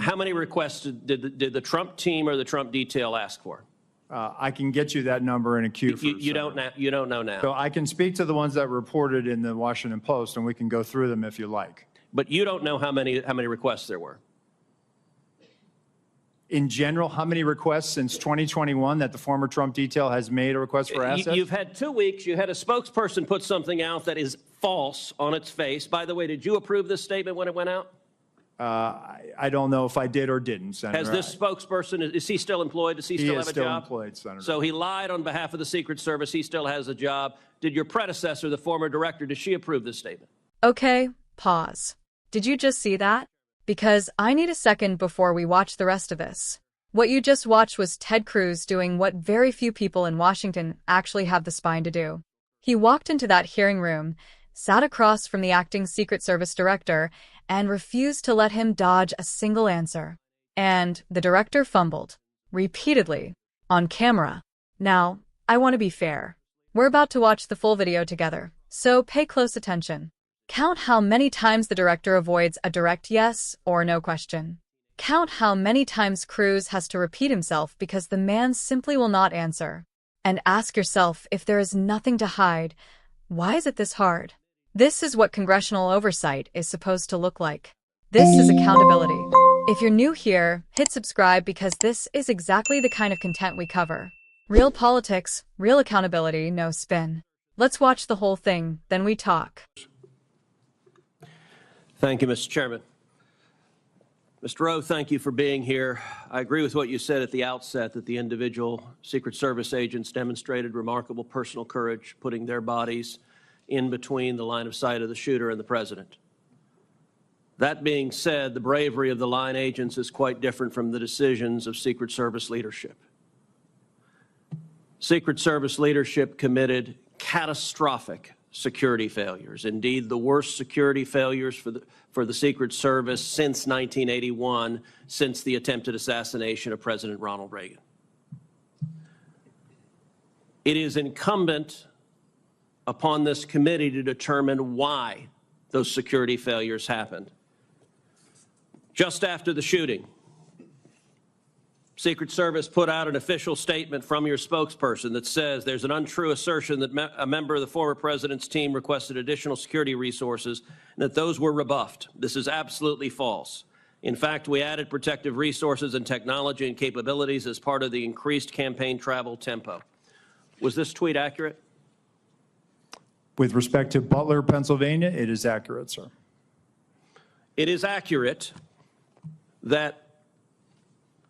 How many requests did the Trump team or the Trump detail ask for? I can get you that number in a queue. You don't know now. So I can speak to the ones that reported in the Washington Post, and we can go through them if you like. But you don't know how many requests there were. In general, how many requests since 2021 that the former Trump detail has made a request for assets? You've had 2 weeks. You had a spokesperson put something out that is false on its face. By the way, did you approve this statement when it went out? I don't know if I did or didn't, Senator. Has this spokesperson, is he still employed? Does he still have a job? He is still employed, Senator. So he lied on behalf of the Secret Service. He still has a job. Did your predecessor, the former director, did she approve this statement? Okay, pause. Did you just see that? Because I need a second before we watch the rest of this. What you just watched was Ted Cruz doing what very few people in Washington actually have the spine to do. He walked into that hearing room, sat across from the acting Secret Service director, and refused to let him dodge a single answer. And the director fumbled, repeatedly, on camera. Now, I want to be fair. We're about to watch the full video together, so pay close attention. Count how many times the director avoids a direct yes or no question. Count how many times Cruz has to repeat himself because the man simply will not answer. And ask yourself, if there is nothing to hide, why is it this hard? This is what congressional oversight is supposed to look like. This is accountability. If you're new here, hit subscribe because this is exactly the kind of content we cover. Real politics, real accountability, no spin. Let's watch the whole thing, then we talk. Thank you, Mr. Chairman. Mr. Rowe, thank you for being here. I agree with what you said at the outset, that the individual Secret Service agents demonstrated remarkable personal courage, putting their bodies in between the line of sight of the shooter and the president. That being said, the bravery of the line agents is quite different from the decisions of Secret Service leadership. Secret Service leadership committed catastrophic security failures, indeed the worst security failures for the Secret Service since 1981, since the attempted assassination of President Ronald Reagan. It is incumbent upon this committee to determine why those security failures happened. Just after the shooting, Secret Service put out an official statement from your spokesperson that says there's an untrue assertion that a member of the former president's team requested additional security resources and that those were rebuffed. This is absolutely false. In fact, we added protective resources and technology and capabilities as part of the increased campaign travel tempo. Was this tweet accurate? With respect to Butler, Pennsylvania, it is accurate, sir. It is accurate that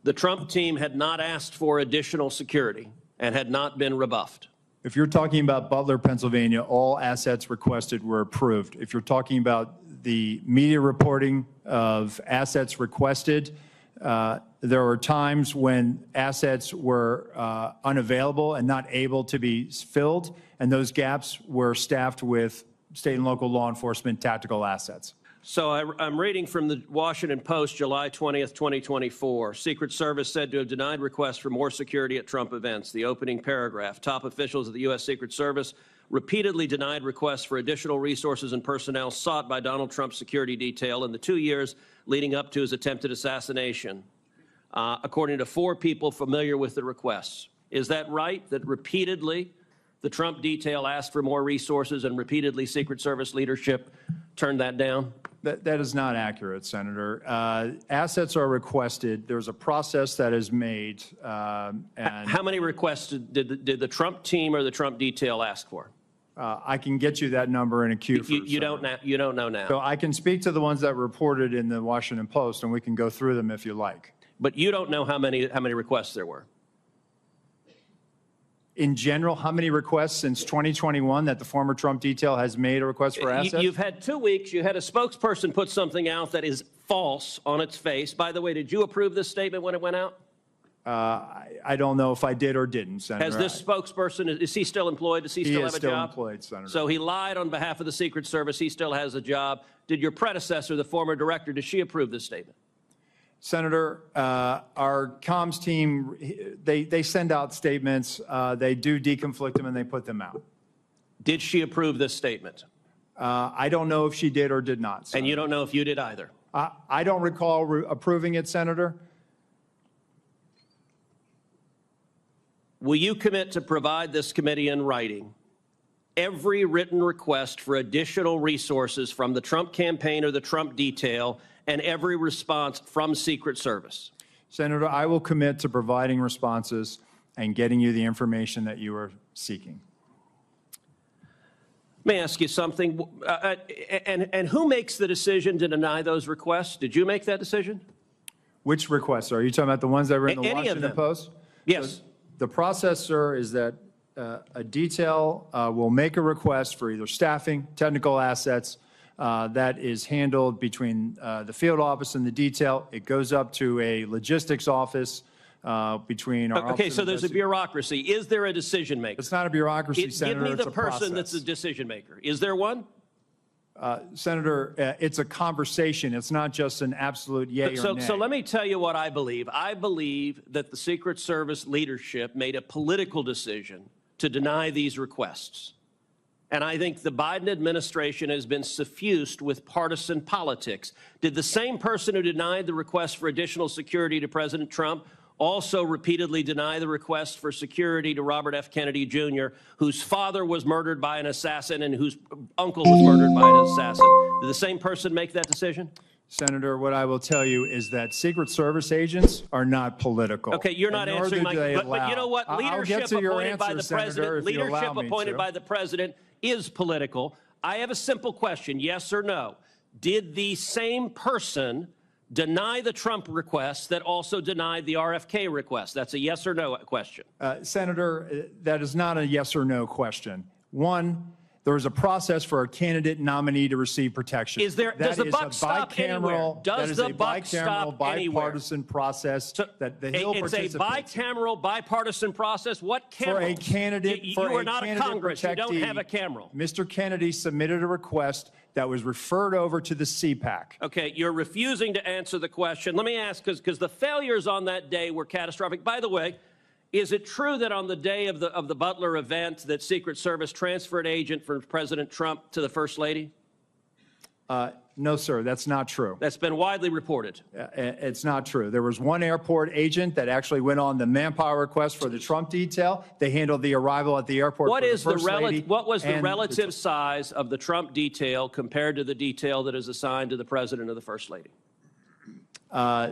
the Trump team had not asked for additional security and had not been rebuffed. If you're talking about Butler, Pennsylvania, all assets requested were approved. If you're talking about the media reporting of assets requested, there were times when assets were unavailable and not able to be filled, and those gaps were staffed with state and local law enforcement tactical assets. So I'm reading from the Washington Post, July 20th, 2024. Secret Service said to have denied requests for more security at Trump events. The opening paragraph, top officials of the U.S. Secret Service repeatedly denied requests for additional resources and personnel sought by Donald Trump's security detail in the 2 years leading up to his attempted assassination, according to 4 people familiar with the requests. Is that right, that repeatedly the Trump detail asked for more resources and repeatedly Secret Service leadership turned that down? That is not accurate, Senator. Assets are requested. There's a process that is made. And how many requests did the Trump team or the Trump detail ask for? I can get you that number in a queue. You don't know now. So I can speak to the ones that reported in the Washington Post, and we can go through them if you like. But you don't know how many requests there were. In general, how many requests since 2021 that the former Trump detail has made a request for assets? You've had 2 weeks. You had a spokesperson put something out that is false on its face. By the way, did you approve this statement when it went out? I don't know if I did or didn't, Senator. Has this spokesperson, is he still employed? Does he still have a job? He is still employed, Senator. So he lied on behalf of the Secret Service. He still has a job. Did your predecessor, the former director, did she approve this statement? Senator, our comms team, they send out statements, they do deconflict them, and they put them out. Did she approve this statement? I don't know if she did or did not, Senator. And you don't know if you did either? I don't recall approving it, Senator. Will you commit to provide this committee in writing every written request for additional resources from the Trump campaign or the Trump detail and every response from Secret Service? Senator, I will commit to providing responses and getting you the information that you are seeking. Let me ask you something. And who makes the decision to deny those requests? Did you make that decision? Which requests? Are you talking about the ones that were in the Any of Washington them. Post? Yes. So the process, sir, is that a detail will make a request for either staffing, technical assets, that is handled between the field office and the detail. It goes up to a logistics office between our Okay, office so of there's a investi- bureaucracy. Is there a decision maker? It's not a bureaucracy, Give Senator. me It's the a person that's the process. decision maker. Is there one? Senator, it's a conversation. It's not just an absolute yay or nay. So let me tell you what I believe. I believe that the Secret Service leadership made a political decision to deny these requests. And I think the Biden administration has been suffused with partisan politics. Did the same person who denied the request for additional security to President Trump also repeatedly deny the request for security to Robert F. Kennedy Jr., whose father was murdered by an assassin and whose uncle was murdered by an assassin? Did the same person make that decision? Senator, what I will tell you is that Secret Service agents are not political. Okay, you're not and nor answering do my they but you know what? allow. I'll get Leadership to your appointed by answer, the Senator, president, if you allow leadership me appointed to. by the president is political. I have a simple question, yes or no. Did the same person deny the Trump request that also denied the RFK request? That's a yes or no question. Senator, that is not a yes or no question. One, there is a process for a candidate nominee to receive protection. Does the buck stop anywhere? That is a Stop anywhere? bipartisan process that the Hill It's a participates in. bicameral, bipartisan process. What camera? For a candidate, You for are a not a candidate Congress. You don't protectee, have a camera. Mr. Kennedy submitted a request that was referred over to the CPAC. Okay, you're refusing to answer the question. Let me ask, because the failures on that day were catastrophic. By the way, is it true that on the day of the Butler event that Secret Service transferred agent from President Trump to the First Lady? No, sir, that's not true. That's been widely reported. It's not true. There was one airport agent that actually went on the manpower request for the Trump detail. They handled the arrival at the airport What for is the First Lady. What was the and relative size of the Trump detail compared to the detail that is assigned to the President or the First Lady?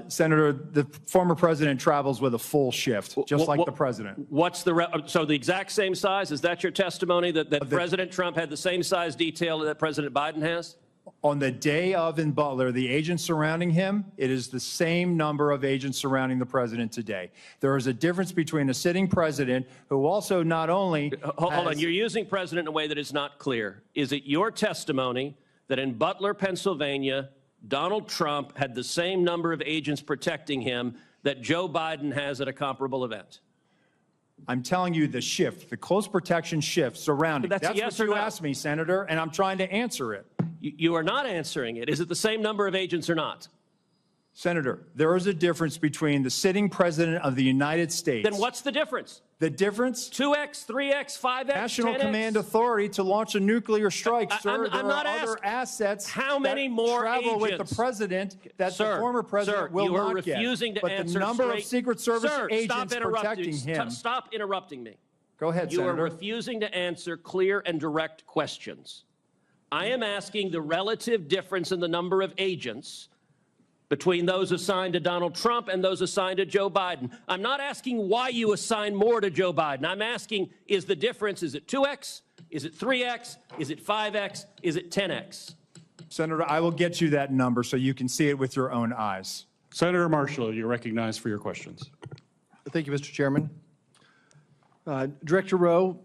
Senator, the former president travels with a full shift, just like the president. What's so the exact same size? Is that your testimony that President Trump had the same size detail that President Biden has? On the day of in Butler, the agents surrounding him, it is the same number of agents surrounding the president today. There is a difference between a sitting president who also not only Hold on, you're using president in a way that is not clear. Is it your testimony that in Butler, Pennsylvania, Donald Trump had the same number of agents protecting him that Joe Biden has at a comparable event? I'm telling you the shift, the close protection shift surrounding. That's a yes what or you no. asked me, Senator, and I'm trying to answer it. You are not answering it. Is it the same number of agents or not? Senator, there is a difference between the sitting president of the United States. Then what's the difference? The difference? 2x, 3x, 5x, National 10x? Command Authority to launch a nuclear strike, sir. I'm not there are other asking. assets How many that more travel with agents? the president that Sir, the former president sir, will you are not get. refusing to but answer the number straight. of Secret Service Sir, agents protecting him. Stop interrupting me. Go ahead, You Senator. are refusing to answer clear and direct questions. I am asking the relative difference in the number of agents between those assigned to Donald Trump and those assigned to Joe Biden. I'm not asking why you assign more to Joe Biden. I'm asking, is the difference, is it 2x? Is it 3x? Is it 5x? Is it 10x? Senator, I will get you that number so you can see it with your own eyes. Senator Marshall, you're recognized for your questions. Thank you, Mr. Chairman. Director Rowe.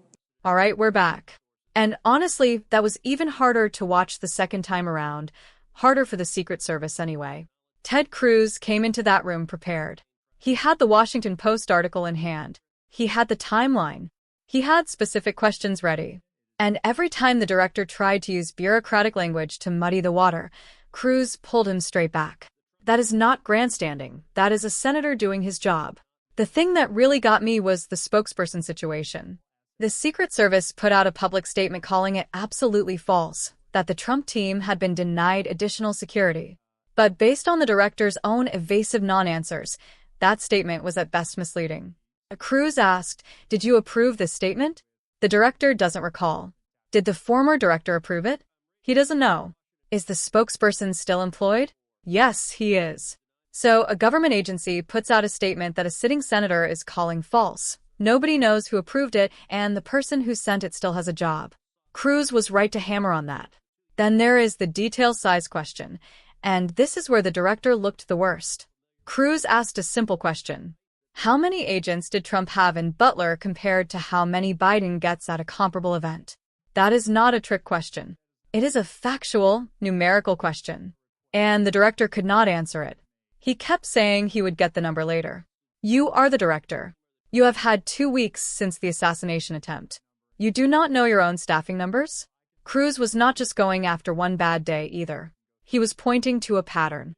All right, we're back. And honestly, that was even harder to watch the second time around. Harder for the Secret Service anyway. Ted Cruz came into that room prepared. He had the Washington Post article in hand. He had the timeline. He had specific questions ready. And every time the director tried to use bureaucratic language to muddy the water, Cruz pulled him straight back. That is not grandstanding. That is a senator doing his job. The thing that really got me was the spokesperson situation. The Secret Service put out a public statement calling it absolutely false that the Trump team had been denied additional security. But based on the director's own evasive non-answers, that statement was at best misleading. Cruz asked, "Did you approve this statement?" The director doesn't recall. Did the former director approve it? He doesn't know. Is the spokesperson still employed? Yes, he is. So a government agency puts out a statement that a sitting senator is calling false. Nobody knows who approved it, and the person who sent it still has a job. Cruz was right to hammer on that. Then there is the detail size question, and this is where the director looked the worst. Cruz asked a simple question. How many agents did Trump have in Butler compared to how many Biden gets at a comparable event? That is not a trick question. It is a factual, numerical question. And the director could not answer it. He kept saying he would get the number later. You are the director. You have had 2 weeks since the assassination attempt. You do not know your own staffing numbers? Cruz was not just going after one bad day either. He was pointing to a pattern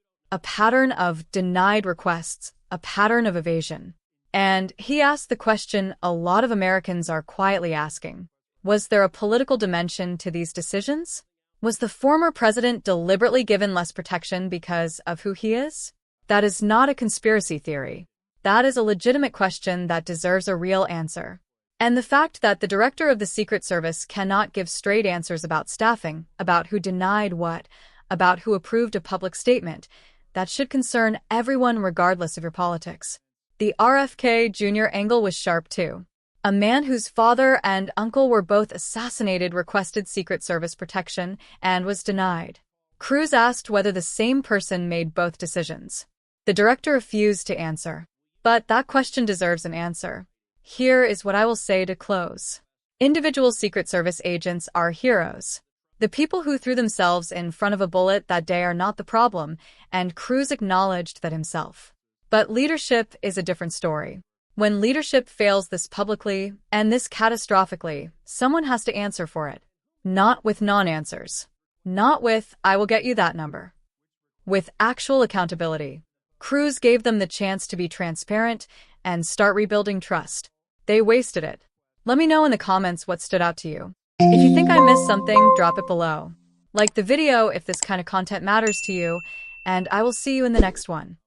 of denied requests, a pattern of evasion. And he asked the question a lot of Americans are quietly asking. Was there a political dimension to these decisions? Was the former president deliberately given less protection because of who he is? That is not a conspiracy theory. That is a legitimate question that deserves a real answer. And the fact that the director of the Secret Service cannot give straight answers about staffing, about who denied what, about who approved a public statement, that should concern everyone regardless of your politics. The RFK Jr. angle was sharp too. A man whose father and uncle were both assassinated requested Secret Service protection and was denied. Cruz asked whether the same person made both decisions. The director refused to answer. But that question deserves an answer. Here is what I will say to close. Individual Secret Service agents are heroes. The people who threw themselves in front of a bullet that day are not the problem, and Cruz acknowledged that himself. But leadership is a different story. When leadership fails this publicly and this catastrophically, someone has to answer for it. Not with non-answers. Not with, "I will get you that number." With actual accountability. Cruz gave them the chance to be transparent and start rebuilding trust. They wasted it. Let me know in the comments what stood out to you. If you think I missed something, drop it below. Like the video if this kind of content matters to you, and I will see you in the next one.